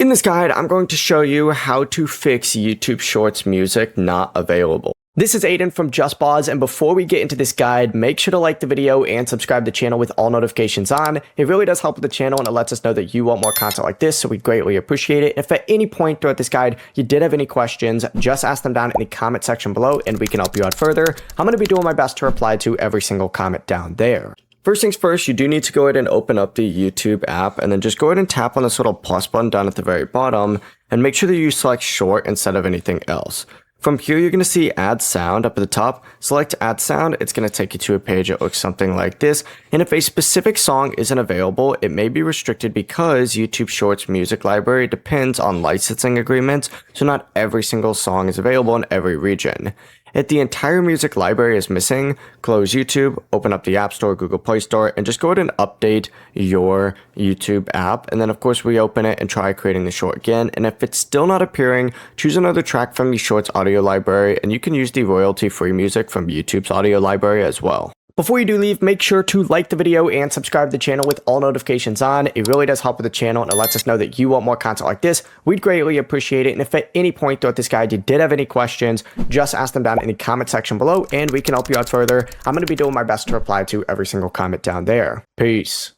In this guide, I'm going to show you how to fix YouTube Shorts music not available. This is Aiden from JustBoz, and before we get into this guide, make sure to like the video and subscribe to the channel with all notifications on. It really does help with the channel and it lets us know that you want more content like this, so we greatly appreciate it. If at any point throughout this guide you did have any questions, just ask them down in the comment section below and we can help you out further. I'm going to be doing my best to reply to every single comment down there. First things first, you do need to go ahead and open up the YouTube app and then just go ahead and tap on this little plus button down at the very bottom and make sure that you select short instead of anything else. From here, you're going to see add sound up at the top. Select add sound. It's going to take you to a page that looks something like this. And if a specific song isn't available, it may be restricted because YouTube Shorts music library depends on licensing agreements. So not every single song is available in every region. If the entire music library is missing, close YouTube, open up the App Store, Google Play Store, and just go ahead and update your YouTube app. And then, of course, reopen it and try creating the short again. And if it's still not appearing, choose another track from the Shorts audio library, and you can use the royalty-free music from YouTube's audio library as well. Before you do leave, make sure to like the video and subscribe to the channel with all notifications on. It really does help with the channel and it lets us know that you want more content like this. We'd greatly appreciate it. And if at any point throughout this guide you did have any questions, just ask them down in the comment section below and we can help you out further. I'm going to be doing my best to reply to every single comment down there. Peace.